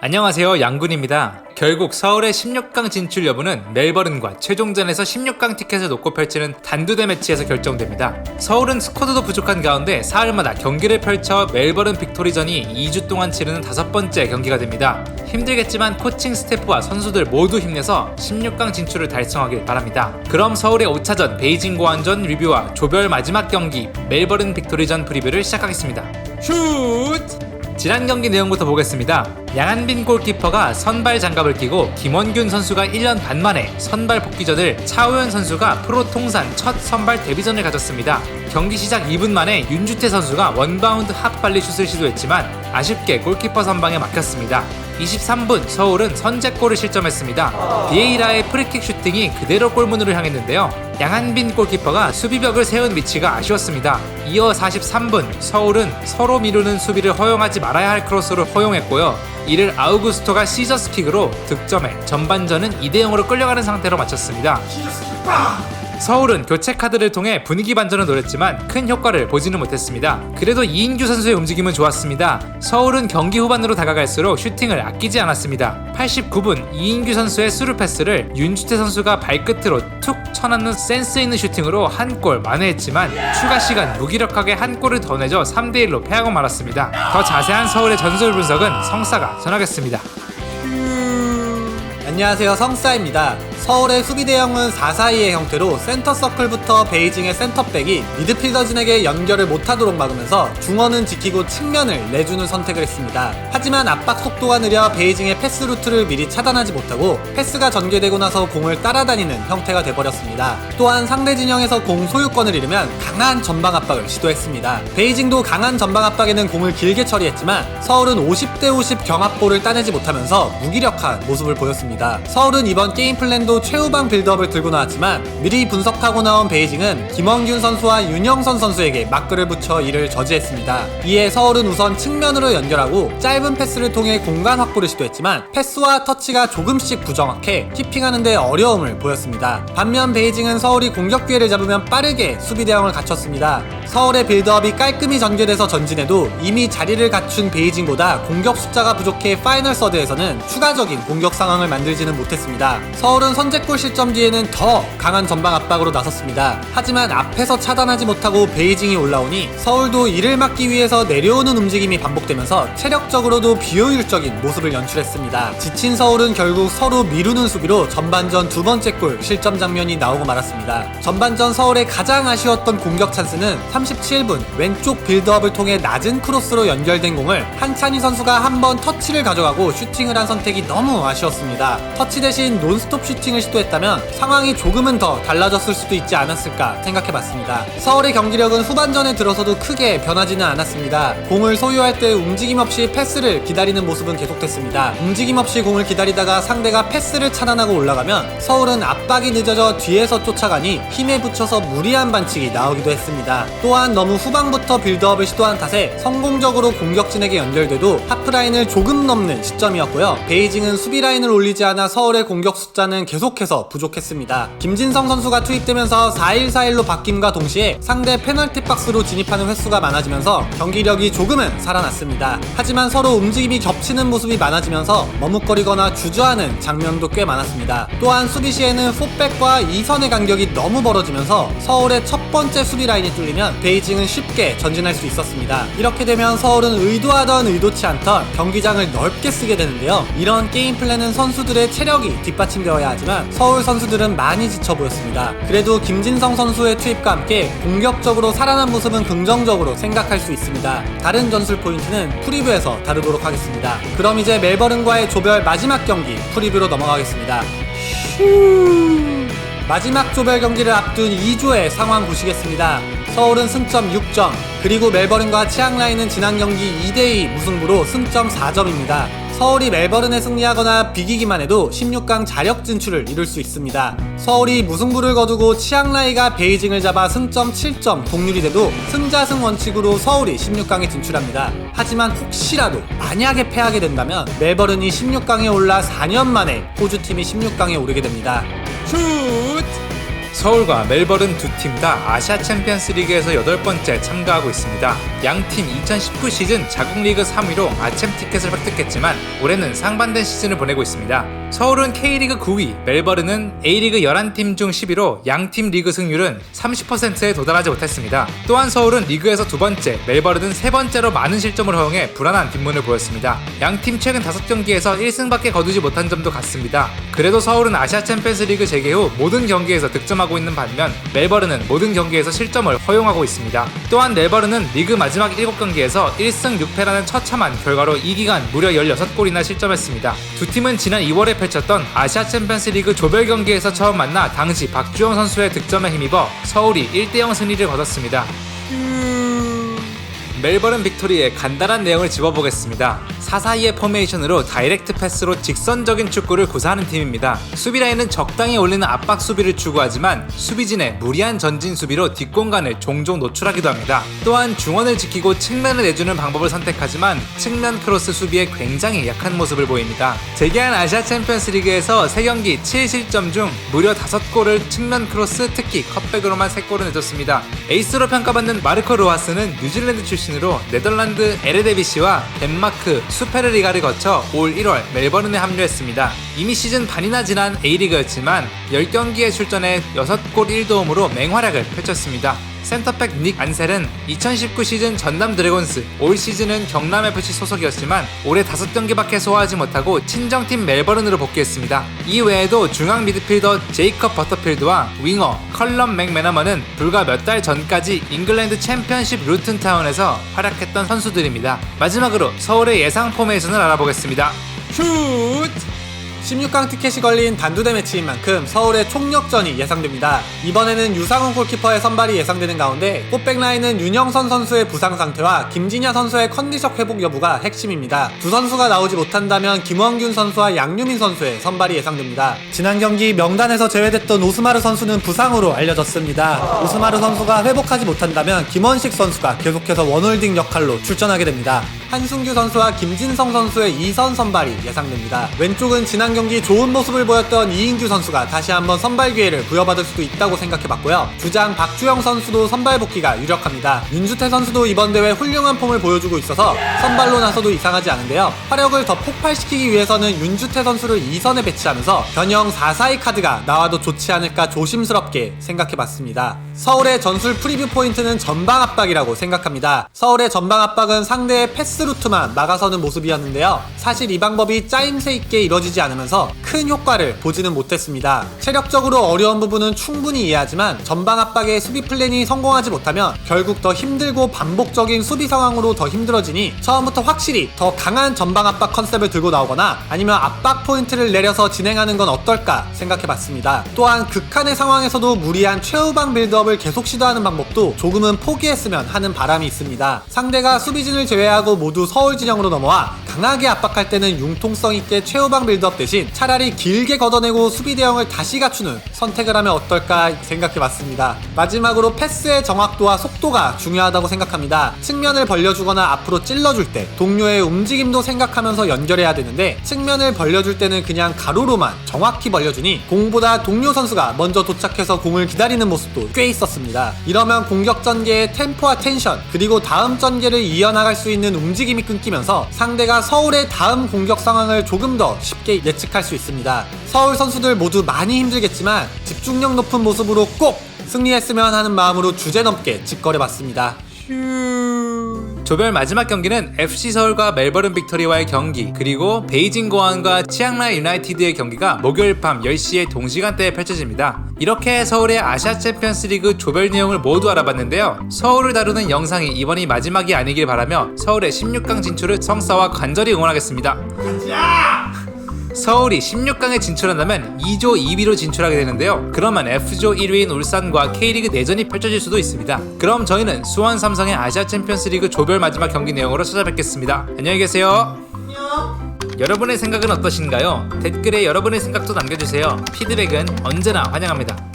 안녕하세요, 양군입니다. 결국 서울의 16강 진출 여부는 멜버른과 최종전에서 16강 티켓을 놓고 펼치는 단두대 매치에서 결정됩니다. 서울은 스쿼드도 부족한 가운데 사흘마다 경기를 펼쳐 멜버른 빅토리전이 2주 동안 치르는 5번째 경기가 됩니다. 힘들겠지만 코칭 스태프와 선수들 모두 힘내서 16강 진출을 달성하길 바랍니다. 그럼 서울의 5차전 베이징 고안전 리뷰와 조별 마지막 경기 멜버른 빅토리전 프리뷰를 시작하겠습니다. 슛! 지난 경기 내용부터 보겠습니다. 양한빈 골키퍼가 선발 장갑을 끼고 김원균 선수가 1년 반 만에 선발 복귀전을 차우현 선수가 프로 통산 첫 선발 데뷔전을 가졌습니다. 경기 시작 2분 만에 윤주태 선수가 원바운드 핫발리 슛을 시도했지만 아쉽게 골키퍼 선방에 막혔습니다. 23분 서울은 선제골을 실점했습니다. 비에이라의 프리킥 슈팅이 그대로 골문으로 향했는데요. 양한빈 골키퍼가 수비벽을 세운 위치가 아쉬웠습니다. 이어 43분 서울은 서로 미루는 수비를 허용하지 말아야 할 크로스를 허용했고요. 이를 아우구스토가 시저스킥으로 득점해 전반전은 2대0으로 끌려가는 상태로 마쳤습니다. 서울은 교체 카드를 통해 분위기 반전을 노렸지만 큰 효과를 보지는 못했습니다. 그래도 이인규 선수의 움직임은 좋았습니다. 서울은 경기 후반으로 다가갈수록 슈팅을 아끼지 않았습니다. 89분 이인규 선수의 스루 패스를 윤주태 선수가 발끝으로 툭 쳐넣는 센스 있는 슈팅으로 한 골 만회했지만 추가 시간 무기력하게 한 골을 더 내줘 3대1로 패하고 말았습니다. 더 자세한 서울의 전술 분석은 성사가 전하겠습니다. 안녕하세요, 성사입니다. 서울의 수비 대형은 4-4-2의 형태로 센터 서클부터 베이징의 센터백이 미드필더진에게 연결을 못하도록 막으면서 중원은 지키고 측면을 내주는 선택을 했습니다. 하지만 압박 속도가 느려 베이징의 패스 루트를 미리 차단하지 못하고 패스가 전개되고 나서 공을 따라다니는 형태가 돼버렸습니다. 또한 상대 진영에서 공 소유권을 잃으면 강한 전방 압박을 시도했습니다. 베이징도 강한 전방 압박에는 공을 길게 처리했지만 서울은 50대50 경합골을 따내지 못하면서 무기력한 모습을 보였습니다. 서울은 이번 게임 플랜도 최후방 빌드업을 들고 나왔지만 미리 분석하고 나온 베이징은 김원균 선수와 윤영선 선수에게 막글을 붙여 이를 저지했습니다. 이에 서울은 우선 측면으로 연결하고 짧은 패스를 통해 공간 확보를 시도했지만 패스와 터치가 조금씩 부정확해 키핑하는데 어려움을 보였습니다. 반면 베이징은 서울이 공격 기회를 잡으면 빠르게 수비 대응을 갖췄습니다. 서울의 빌드업이 깔끔히 전개돼서 전진해도 이미 자리를 갖춘 베이징보다 공격 숫자가 부족해 파이널 서드에서는 추가적인 공격 상황을 만들지는 못했습니다. 서울은 선제골 실점 뒤에는 더 강한 전방 압박으로 나섰습니다. 하지만 앞에서 차단하지 못하고 베이징이 올라오니 서울도 이를 막기 위해서 내려오는 움직임이 반복되면서 체력적으로도 비효율적인 모습을 연출했습니다. 지친 서울은 결국 서로 미루는 수비로 전반전 두 번째 골 실점 장면이 나오고 말았습니다. 전반전 서울의 가장 아쉬웠던 공격 찬스는 37분 왼쪽 빌드업을 통해 낮은 크로스로 연결된 공을 한찬희 선수가 한번 터치를 가져가고 슈팅을 한 선택이 너무 아쉬웠습니다. 터치 대신 논스톱 슈팅을 시도했다면 상황이 조금은 더 달라졌을 수도 있지 않았을까 생각해봤습니다. 서울의 경기력은 후반전에 들어서도 크게 변하지는 않았습니다. 공을 소유할 때 움직임 없이 패스를 기다리는 모습은 계속됐습니다. 움직임 없이 공을 기다리다가 상대가 패스를 차단하고 올라가면 서울은 압박이 늦어져 뒤에서 쫓아가니 힘에 붙여서 무리한 반칙이 나오기도 했습니다. 또한 너무 후방부터 빌드업을 시도한 탓에 성공적으로 공격진에게 연결돼도 하프라인을 조금 넘는 시점이었고요. 베이징은 수비라인을 올리지 않아 서울의 공격 숫자는 계속해서 부족했습니다. 김진성 선수가 투입되면서 4-1-4-1로 바뀜과 동시에 상대 페널티 박스로 진입하는 횟수가 많아지면서 경기력이 조금은 살아났습니다. 하지만 서로 움직임이 겹치는 모습이 많아지면서 머뭇거리거나 주저하는 장면도 꽤 많았습니다. 또한 수비 시에는 4백과 2선의 간격이 너무 벌어지면서 서울의 첫 번째 수비 라인이 뚫리면 베이징은 쉽게 전진할 수 있었습니다. 이렇게 되면 서울은 의도하던 의도치 않던 경기장을 넓게 쓰게 되는데요. 이런 게임 플랜은 선수들의 체력이 뒷받침되어야 하지만 서울 선수들은 많이 지쳐 보였습니다. 그래도 김진성 선수의 투입과 함께 공격적으로 살아난 모습은 긍정적으로 생각할 수 있습니다. 다른 전술 포인트는 프리뷰에서 다루도록 하겠습니다. 그럼 이제 멜버른과의 조별 마지막 경기 프리뷰로 넘어가겠습니다. 마지막 조별 경기를 앞둔 2조의 상황 보시겠습니다. 서울은 승점 6점, 그리고 멜버른과 치앙라이는 지난 경기 2대2 무승부로 승점 4점입니다. 서울이 멜버른에 승리하거나 비기기만 해도 16강 자력 진출을 이룰 수 있습니다. 서울이 무승부를 거두고 치앙라이가 베이징을 잡아 승점 7점 동률이 돼도 승자승 원칙으로 서울이 16강에 진출합니다. 하지만 혹시라도 만약에 패하게 된다면 멜버른이 16강에 올라 4년 만에 호주팀이 16강에 오르게 됩니다. 슛! 서울과 멜버른 두 팀 다 아시아 챔피언스 리그에서 8번째 참가하고 있습니다. 양팀 2019 시즌 자국 리그 3위로 아챔 티켓을 획득했지만 올해는 상반된 시즌을 보내고 있습니다. 서울은 K리그 9위, 멜버른은 A리그 11팀 중 10위로 양팀 리그 승률은 30%에 도달하지 못했습니다. 또한 서울은 리그에서 2번째, 멜버른은 3번째로 많은 실점을 허용해 불안한 뒷문을 보였습니다. 양팀 최근 5경기에서 1승밖에 거두지 못한 점도 같습니다. 그래도 서울은 아시아 챔피언스 리그 재개 후 모든 경기에서 득점하고 있는 반면 멜버른은 모든 경기에서 실점을 허용하고 있습니다. 또한 멜버른은 리그 마지막 7경기에서 1승 6패라는 처참한 결과로 이 기간 무려 16골이나 실점했습니다. 두 팀은 지난 2월에 펼쳤던 아시아 챔피언스 리그 조별 경기에서 처음 만나 당시 박주영 선수의 득점에 힘입어 서울이 1대0 승리를 거뒀습니다. 멜버른 빅토리의 간단한 내용을 짚어보겠습니다. 4-4-2의 포메이션으로 다이렉트 패스로 직선적인 축구를 구사하는 팀입니다. 수비 라인은 적당히 올리는 압박 수비를 추구하지만 수비진의 무리한 전진 수비로 뒷공간을 종종 노출하기도 합니다. 또한 중원을 지키고 측면을 내주는 방법을 선택하지만 측면 크로스 수비에 굉장히 약한 모습을 보입니다. 재개한 아시아 챔피언스 리그에서 3경기 7실점 중 무려 5골을 측면 크로스, 특히 컷백으로만 3골을 내줬습니다. 에이스로 평가받는 마르코 로하스는 뉴질랜드 출신으로 네덜란드 에레데비시와 덴마크 수페르리가를 거쳐 올 1월 멜버른에 합류했습니다. 이미 시즌 반이나 지난 A리그였지만 10경기에 출전해 6골 1도움으로 맹활약을 펼쳤습니다. 센터백 닉 안셀은 2019 시즌 전남 드래곤스, 올 시즌은 경남 FC 소속이었지만 올해 5경기밖에 소화하지 못하고 친정팀 멜버른으로 복귀했습니다. 이 외에도 중앙 미드필더 제이컵 버터필드와 윙어 컬럼 맥매너먼은 불과 몇 달 전까지 잉글랜드 챔피언십 루튼 타운에서 활약했던 선수들입니다. 마지막으로 서울의 예상 포메이션을 알아보겠습니다. 슛! 16강 티켓이 걸린 단두대 매치인 만큼 서울의 총력전이 예상됩니다. 이번에는 유상훈 골키퍼의 선발이 예상되는 가운데 꽃백 라인은 윤영선 선수의 부상 상태와 김진야 선수의 컨디션 회복 여부가 핵심입니다. 두 선수가 나오지 못한다면 김원균 선수와 양유민 선수의 선발이 예상됩니다. 지난 경기 명단에서 제외됐던 오스마르 선수는 부상으로 알려졌습니다. 오스마르 선수가 회복하지 못한다면 김원식 선수가 계속해서 원홀딩 역할로 출전하게 됩니다. 한승규 선수와 김진성 선수의 2선 선발이 예상됩니다. 왼쪽은 지난 경기 좋은 모습을 보였던 이인규 선수가 다시 한번 선발 기회를 부여받을 수도 있다고 생각해봤고요. 주장 박주영 선수도 선발 복귀가 유력합니다. 윤주태 선수도 이번 대회 훌륭한 폼을 보여주고 있어서 선발로 나서도 이상하지 않은데요. 화력을 더 폭발시키기 위해서는 윤주태 선수를 2선에 배치하면서 변형 4-4-2 카드가 나와도 좋지 않을까 조심스럽게 생각해봤습니다. 서울의 전술 프리뷰 포인트는 전방 압박이라고 생각합니다. 서울의 전방 압박은 상대의 패스 루트만 막아서는 모습이었는데요. 사실 이 방법이 짜임새 있게 이뤄지지 않으면서 큰 효과를 보지는 못했습니다. 체력적으로 어려운 부분은 충분히 이해하지만 전방 압박의 수비 플랜이 성공하지 못하면 결국 더 힘들고 반복적인 수비 상황으로 더 힘들어지니 처음부터 확실히 더 강한 전방 압박 컨셉을 들고 나오거나 아니면 압박 포인트를 내려서 진행하는 건 어떨까 생각해봤습니다. 또한 극한의 상황에서도 무리한 최후방 빌드업을 계속 시도하는 방법도 조금은 포기했으면 하는 바람이 있습니다. 상대가 수비진을 제외하고 모두 서울 진영으로 넘어와 강하게 압박할 때는 융통성 있게 최후방 빌드업 대신 차라리 길게 걷어내고 수비 대형을 다시 갖추는 선택을 하면 어떨까 생각해봤습니다. 마지막으로 패스의 정확도와 속도가 중요하다고 생각합니다. 측면을 벌려주거나 앞으로 찔러줄 때 동료의 움직임도 생각하면서 연결해야 되는데 측면을 벌려줄 때는 그냥 가로로만 정확히 벌려주니 공보다 동료 선수가 먼저 도착해서 공을 기다리는 모습도 꽤 있었습니다. 이러면 공격 전개의 템포와 텐션 그리고 다음 전개를 이어나갈 수 있는 움직임이 끊기면서 상대가 서울의 다음 공격 상황을 조금 더 쉽게 예측할 수 있습니다. 서울 선수들 모두 많이 힘들겠지만 집중력 높은 모습으로 꼭 승리했으면 하는 마음으로 주제넘게 직거래봤습니다. 조별 마지막 경기는 FC 서울과 멜버른 빅토리와의 경기, 그리고 베이징 고안과 치앙라이 유나이티드의 경기가 목요일 밤 10시에 동시간대에 펼쳐집니다. 이렇게 서울의 아시아 챔피언스 리그 조별 내용을 모두 알아봤는데요. 서울을 다루는 영상이 이번이 마지막이 아니길 바라며 서울의 16강 진출을 성사와 간절히 응원하겠습니다. 서울이 16강에 진출한다면 2조 2위로 진출하게 되는데요. 그러면 F조 1위인 울산과 K리그 내전이 펼쳐질 수도 있습니다. 그럼 저희는 수원 삼성의 아시아 챔피언스 리그 조별 마지막 경기 내용으로 찾아뵙겠습니다. 안녕히 계세요. 여러분의 생각은 어떠신가요? 댓글에 여러분의 생각도 남겨주세요. 피드백은 언제나 환영합니다.